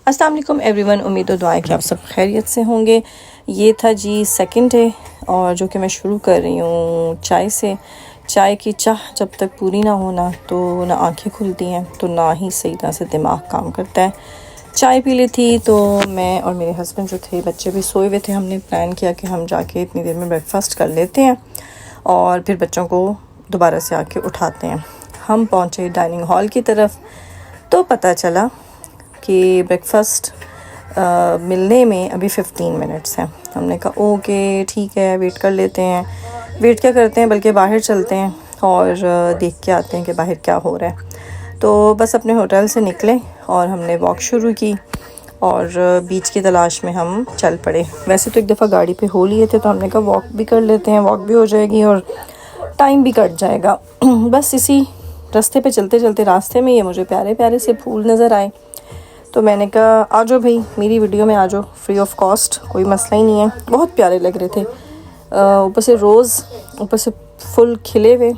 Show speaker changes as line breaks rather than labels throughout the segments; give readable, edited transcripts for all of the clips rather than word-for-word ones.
अस्सलाम वालेकुम एवरीवन, उम्मीद और दुआ है कि आप सब खैरियत से होंगे। ये था जी सेकंड डे और जो कि मैं शुरू कर रही हूँ चाय से। चाय की चाह जब तक पूरी ना हो ना तो ना आंखें खुलती हैं तो ना ही सही तरह से दिमाग काम करता है। चाय पी ली थी तो मैं और मेरे हस्बैंड जो थे, बच्चे भी सोए हुए थे, हमने प्लान किया कि हम जाके इतनी देर में ब्रेकफास्ट कर लेते हैं और फिर बच्चों को दोबारा से आके उठाते हैं। हम पहुँचे डाइनिंग हॉल की तरफ तो पता चला कि ब्रेकफास्ट मिलने में अभी 15 मिनट्स हैं। हमने कहा ओके ठीक है, वेट कर लेते हैं। वेट क्या करते हैं बल्कि बाहर चलते हैं और देख के आते हैं कि बाहर क्या हो रहा है। तो बस अपने होटल से निकले और हमने वॉक शुरू की और बीच की तलाश में हम चल पड़े। वैसे तो एक दफ़ा गाड़ी पे हो लिए थे तो हमने कहा वॉक भी कर लेते हैं, वॉक भी हो जाएगी और टाइम भी कट जाएगा। बस इसी रास्ते पे चलते चलते रास्ते में ये मुझे प्यारे प्यारे से फूल नज़र आए तो मैंने कहा आ जाओ भाई, मेरी वीडियो में आ जाओ, फ्री ऑफ कॉस्ट, कोई मसला ही नहीं है। बहुत प्यारे लग रहे थे, ऊपर से रोज़, ऊपर से फुल खिले हुए,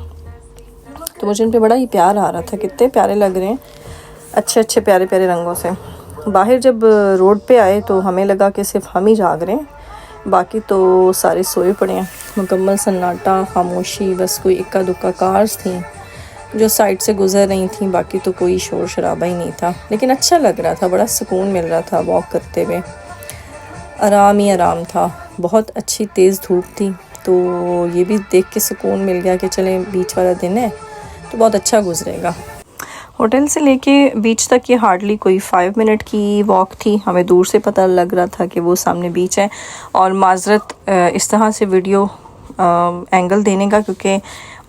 तो मुझे इन पे बड़ा ही प्यार आ रहा था, कितने प्यारे लग रहे हैं, अच्छे अच्छे प्यारे प्यारे रंगों से। बाहर जब रोड पे आए तो हमें लगा कि सिर्फ हम ही जाग रहे हैं, बाकी तो सारे सोए पड़े हैं। मुकम्मल सन्नाटा, खामोशी, बस कोई इक्का दुक्का कार्स थी जो साइड से गुज़र रही थी, बाकी तो कोई शोर शराबा ही नहीं था। लेकिन अच्छा लग रहा था, बड़ा सुकून मिल रहा था वॉक करते हुए, आराम ही आराम था। बहुत अच्छी तेज़ धूप थी तो ये भी देख के सुकून मिल गया कि चलें बीच वाला दिन है तो बहुत अच्छा गुजरेगा। होटल से लेके बीच तक ये हार्डली कोई 5 मिनट की वॉक थी। हमें दूर से पता लग रहा था कि वो सामने बीच है। और माजरत इस तरह से वीडियो एंगल देने का, क्योंकि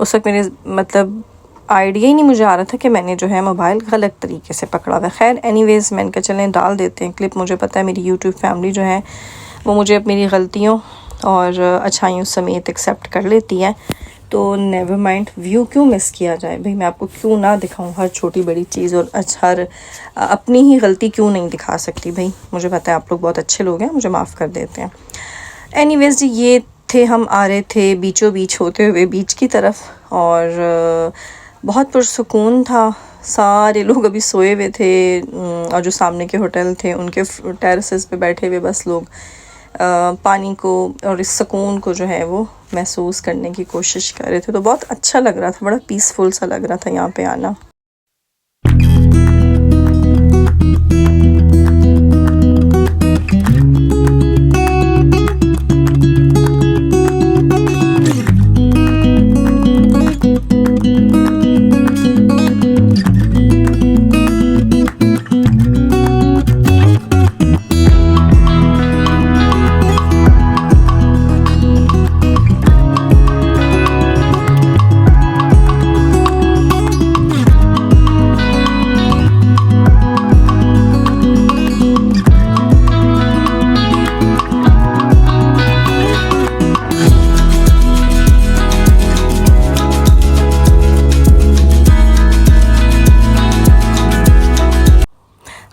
उस वक्त मेरे मतलब आइडिया ही नहीं मुझे आ रहा था कि मैंने जो है मोबाइल गलत तरीके से पकड़ा हुआ है। खैर एनीवेज़ मैंने कहा चलें डाल देते हैं क्लिप। मुझे पता है मेरी यूट्यूब फैमिली जो है वो मुझे मेरी गलतियों और अच्छाइयों समेत एक्सेप्ट कर लेती है, तो नेवर माइंड, व्यू क्यों मिस किया जाए भाई, मैं आपको क्यों ना दिखाऊं हर छोटी बड़ी चीज़, और हर अपनी ही गलती क्यों नहीं दिखा सकती भाई। मुझे पता है आप लोग बहुत अच्छे लोग हैं, मुझे माफ़ कर देते हैं। एनीवेज़ जी ये थे, हम आ रहे थे बीचों बीच होते हुए बीच की तरफ और बहुत पुरसुकून था। सारे लोग अभी सोए हुए थे और जो सामने के होटल थे उनके टेरेसेस पे बैठे हुए बस लोग पानी को और इस सुकून को जो है वो महसूस करने की कोशिश कर रहे थे। तो बहुत अच्छा लग रहा था, बड़ा पीसफुल सा लग रहा था यहाँ पे आना।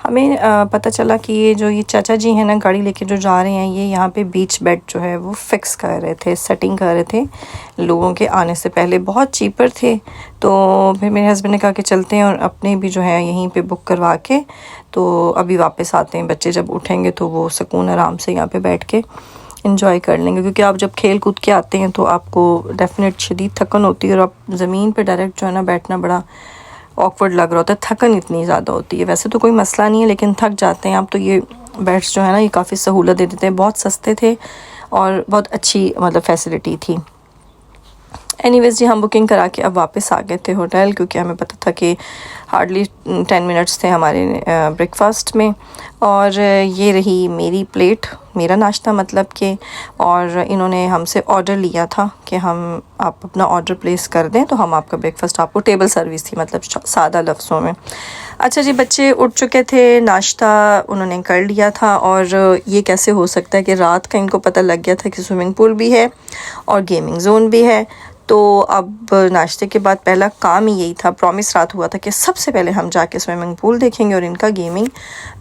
हमें पता चला कि ये चाचा जी हैं ना, गाड़ी लेके जो जा रहे हैं, ये यहाँ पे बीच बेड जो है वो फिक्स कर रहे थे, सेटिंग कर रहे थे लोगों के आने से पहले। बहुत चीपर थे तो फिर मेरे हस्बैंड ने कहा कि चलते हैं और अपने भी जो है यहीं पे बुक करवा के तो अभी वापस आते हैं। बच्चे जब उठेंगे तो वो सुकून आराम से यहाँ पे बैठ के इंजॉय कर लेंगे, क्योंकि आप जब खेल कूद के आते हैं तो आपको डेफिनेट शदीद थकन होती है और आप ज़मीन पर डायरेक्ट जो है ना बैठना बड़ा ऑकवर्ड लग रहा होता है, थकन इतनी ज़्यादा होती है। वैसे तो कोई मसला नहीं है लेकिन थक जाते हैं आप। तो ये बेड्स जो है ना ये काफ़ी सहूलत दे देते हैं, बहुत सस्ते थे और बहुत अच्छी मतलब फैसिलिटी थी। एनीवेज़ जी हम बुकिंग करा के अब वापस आ गए थे होटल, क्योंकि हमें पता था कि हार्डली 10 मिनट्स थे हमारे ब्रेकफास्ट में। और ये रही मेरी प्लेट, मेरा नाश्ता मतलब कि, और इन्होंने हमसे ऑर्डर लिया था कि आप अपना ऑर्डर प्लेस कर दें तो हम आपका ब्रेकफास्ट, आपको टेबल सर्विस थी, मतलब सादा लफ्ज़ों में। अच्छा जी, बच्चे उठ चुके थे, नाश्ता उन्होंने कर लिया था और ये कैसे हो सकता है कि रात का इनको पता लग गया था कि स्विमिंग पूल भी है और गेमिंग जोन भी है। तो अब नाश्ते के बाद पहला काम ही यही था, प्रॉमिस रात हुआ था कि सबसे पहले हम जाके स्विमिंग पूल देखेंगे और इनका गेमिंग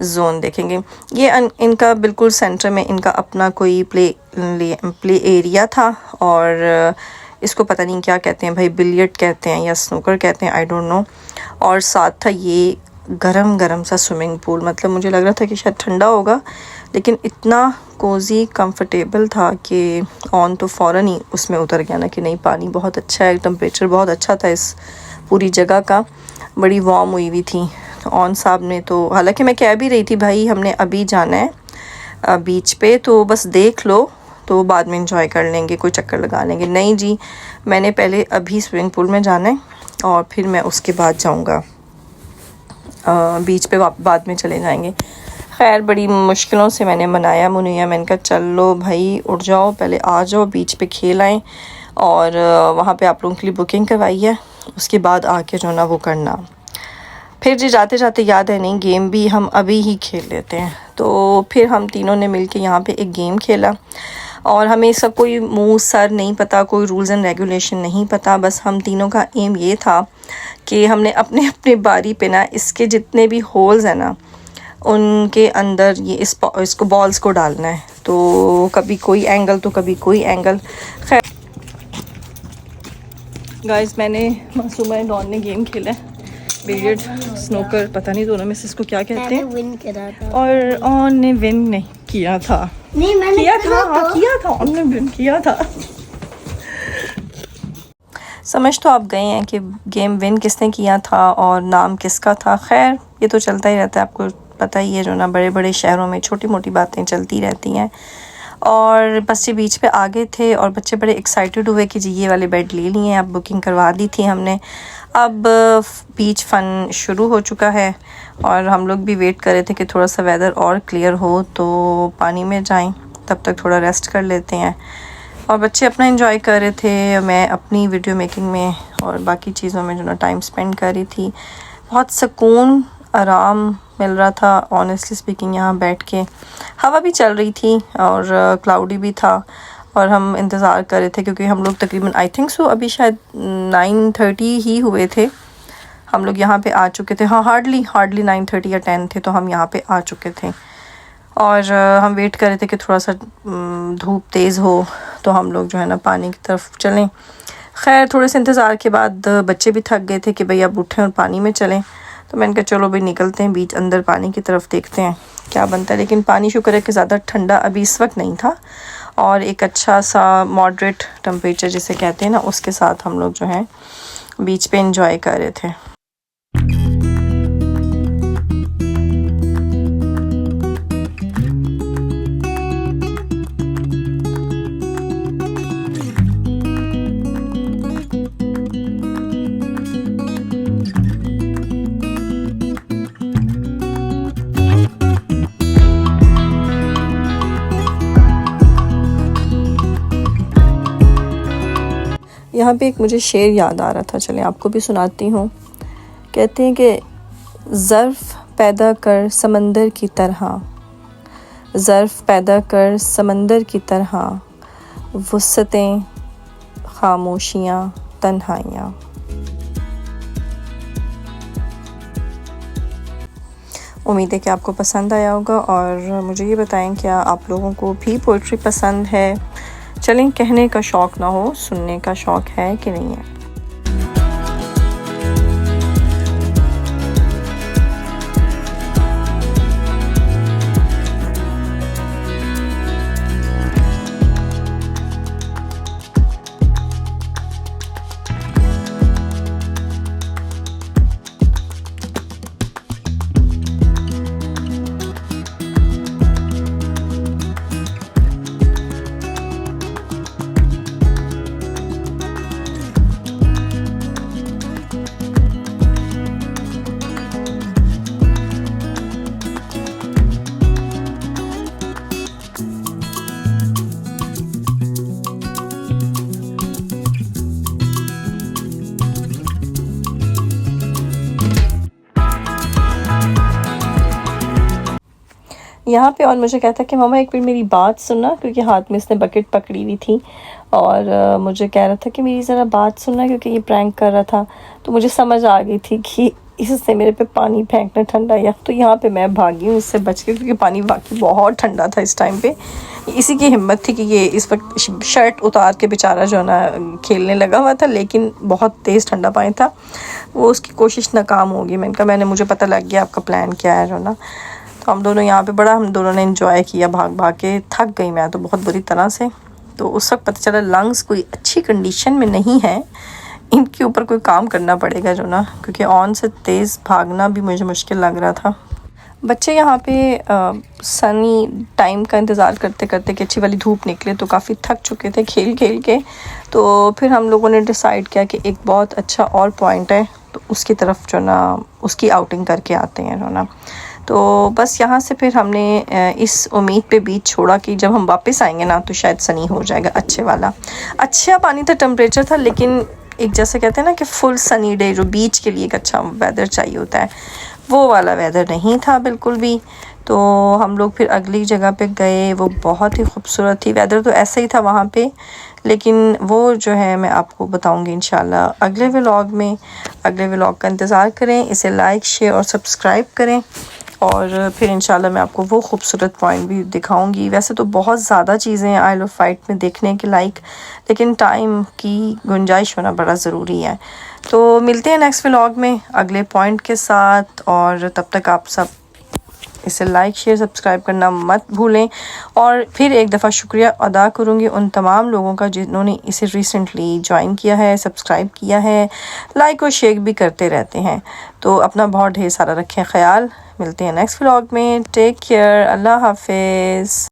जोन देखेंगे। ये इनका बिल्कुल सेंटर में इनका अपना कोई प्ले एरिया था और इसको पता नहीं क्या कहते हैं भाई, बिलियर्ड कहते हैं या स्नूकर कहते हैं, आई डोंट नो। और साथ था ये गरम गरम सा स्विमिंग पूल, मतलब मुझे लग रहा था कि शायद ठंडा होगा, लेकिन इतना कोज़ी कंफर्टेबल था कि ऑन तो फ़ौरन ही उसमें उतर गया ना कि नहीं पानी बहुत अच्छा है, टेम्परेचर बहुत अच्छा था इस पूरी जगह का, बड़ी वार्म हुई हुई थी। तो ऑन साहब ने तो, हालांकि मैं कह भी रही थी भाई हमने अभी जाना है बीच पे, तो बस देख लो तो बाद में इंजॉय कर लेंगे, कोई चक्कर लगा लेंगे। नहीं जी, मैंने पहले अभी स्विमिंग पूल में जाना है और फिर मैं उसके बाद जाऊंगा बीच पे, बाद में चले जाएंगे। खैर बड़ी मुश्किलों से मैंने मनाया मुनिया, मैंने कहा चलो भाई उठ जाओ, पहले आ जाओ बीच पे खेल आएँ, और वहाँ पे आप लोगों के लिए बुकिंग करवाई है, उसके बाद आके जो ना वो करना। फिर जी जाते जाते याद है नहीं, गेम भी हम अभी ही खेल लेते हैं। तो फिर हम तीनों ने मिलके यहाँ पे एक गेम खेला, और हमें इसका कोई मुँह सर नहीं पता, कोई रूल्स एंड रेगुलेशन नहीं पता, बस हम तीनों का एम ये था कि हमने अपने अपने बारी पे ना इसके जितने भी होल्स हैं ना उनके अंदर ये इसको बॉल्स को डालना है। तो कभी कोई एंगल तो कभी कोई एंगल। खैर गाइस, मैंने मासूमा डॉन ने गेम खेला है, बिलियर्ड स्नूकर, पता नहीं दोनों में से इसको क्या कहते हैं,
विन करा था।
और ऑन ने विन नहीं किया था।
नहीं मैंने
किया था ऑन ने विन किया था। समझ तो आप गए हैं कि गेम विन किसने किया था और नाम किसका था। खैर ये तो चलता ही रहता है, आपको पता ही है जो ना बड़े बड़े शहरों में छोटी मोटी बातें चलती रहती हैं। और बस ये बीच पे आ गए थे और बच्चे बड़े एक्साइटेड हुए कि जी ये वाले बेड ले लिए हैं, अब बुकिंग करवा दी थी हमने। अब बीच फ़न शुरू हो चुका है और हम लोग भी वेट कर रहे थे कि थोड़ा सा वेदर और क्लियर हो तो पानी में जाएं, तब तक थोड़ा रेस्ट कर लेते हैं। और बच्चे अपना एंजॉय कर रहे थे, मैं अपनी वीडियो मेकिंग में और बाकी चीज़ों में जो ना टाइम स्पेंड कर रही थी। बहुत सुकून आराम मिल रहा था ऑनेस्टली स्पीकिंग, यहाँ बैठ के। हवा भी चल रही थी और क्लाउडी भी था, और हम इंतज़ार कर रहे थे क्योंकि हम लोग तकरीबन आई थिंक सो अभी शायद 9:30 ही हुए थे हम लोग यहाँ पे आ चुके थे। हाँ हार्डली 9:30 या 10 थे तो हम यहाँ पे आ चुके थे, और हम वेट कर रहे थे कि थोड़ा सा धूप तेज़ हो तो हम लोग जो है ना पानी की तरफ चलें। खैर थोड़े से इंतज़ार के बाद बच्चे भी थक गए थे कि भाई अब उठें और पानी में चलें, तो मैंने कहा चलो भाई निकलते हैं बीच अंदर पानी की तरफ, देखते हैं क्या बनता है। लेकिन पानी शुक्र है कि ज़्यादा ठंडा अभी इस वक्त नहीं था, और एक अच्छा सा मॉडरेट टेम्परेचर जिसे कहते हैं ना उसके साथ हम लोग जो है बीच पे एंजॉय कर रहे थे। यहाँ पे एक मुझे शेर याद आ रहा था, चलें आपको भी सुनाती हूँ। कहते हैं कि ज़र्फ़ पैदा कर समंदर की तरह, ज़र्फ़ पैदा कर समंदर की तरह, वुस्अतें खामोशियाँ तन्हाइयाँ। उम्मीद है कि आपको पसंद आया होगा, और मुझे ये बताएं क्या आप लोगों को भी पोइट्री पसंद है। चलें, कहने का शौक़ ना हो, सुनने का शौक़ है कि नहीं है। यहाँ पे और मुझे कहता कि मामा एक बार मेरी बात सुनना, क्योंकि हाथ में इसने बकेट पकड़ी हुई थी, और मुझे कह रहा था कि मेरी ज़रा बात सुनना, क्योंकि ये प्रैंक कर रहा था। तो मुझे समझ आ गई थी कि इससे मेरे पे पानी फेंकना ठंडा या, तो यहाँ पे मैं भागी हूँ इससे बच के, क्योंकि पानी वाकई बहुत ठंडा था इस टाइम पे। इसी की हिम्मत थी कि ये इस वक्त शर्ट उतार के बेचारा जो ना खेलने लगा हुआ था, लेकिन बहुत तेज़ ठंडा पानी था। वो उसकी कोशिश नाकाम होगी। मुझे पता लग गया आपका प्लान क्या है रोना। तो हम दोनों यहाँ पे हम दोनों ने एंजॉय किया, भाग भाग के थक गई मैं तो बहुत बुरी तरह से। तो उस वक्त पता चला लंग्स कोई अच्छी कंडीशन में नहीं है, इनके ऊपर कोई काम करना पड़ेगा रोना, क्योंकि ऑन से तेज़ भागना भी मुझे मुश्किल लग रहा था। बच्चे यहाँ पे सनी टाइम का इंतज़ार करते करते कि अच्छी वाली धूप निकले तो काफ़ी थक चुके थे खेल खेल के। तो फिर हम लोगों ने डिसाइड किया कि एक बहुत अच्छा और पॉइंट है तो उसकी तरफ जो ना उसकी आउटिंग करके आते हैं रोना। तो बस यहाँ से फिर हमने इस उम्मीद पे बीच छोड़ा कि जब हम वापस आएंगे ना तो शायद सनी हो जाएगा अच्छे वाला। अच्छा पानी था, टेम्परेचर था, लेकिन एक जैसे कहते हैं ना कि फुल सनी डे जो बीच के लिए एक अच्छा वेदर चाहिए होता है, वो वाला वेदर नहीं था बिल्कुल भी। तो हम लोग फिर अगली जगह पे गए, वो बहुत ही खूबसूरत थी। वेदर तो ऐसा ही था वहाँ पे, लेकिन वो जो है मैं आपको बताऊंगी इंशाल्लाह अगले व्लॉग में। अगले व्लॉग का इंतज़ार करें, इसे लाइक शेयर और सब्सक्राइब करें, और फिर इंशाल्लाह मैं आपको वो खूबसूरत पॉइंट भी दिखाऊंगी। वैसे तो बहुत ज़्यादा चीज़ें हैं आइल ऑफ वाइट में देखने के लाइक, लेकिन टाइम की गुंजाइश होना बड़ा ज़रूरी है। तो मिलते हैं नेक्स्ट व्लॉग में अगले पॉइंट के साथ, और तब तक आप सब इसे लाइक शेयर सब्सक्राइब करना मत भूलें। और फिर एक दफ़ा शुक्रिया अदा करूँगी उन तमाम लोगों का जिन्होंने इसे रिसेंटली ज्वाइन किया है, सब्सक्राइब किया है, लाइक और शेयर भी करते रहते हैं। तो अपना बहुत ढेर सारा रखें ख्याल। मिलते हैं नेक्स्ट व्लॉग में। टेक केयर, अल्लाह हाफिज़।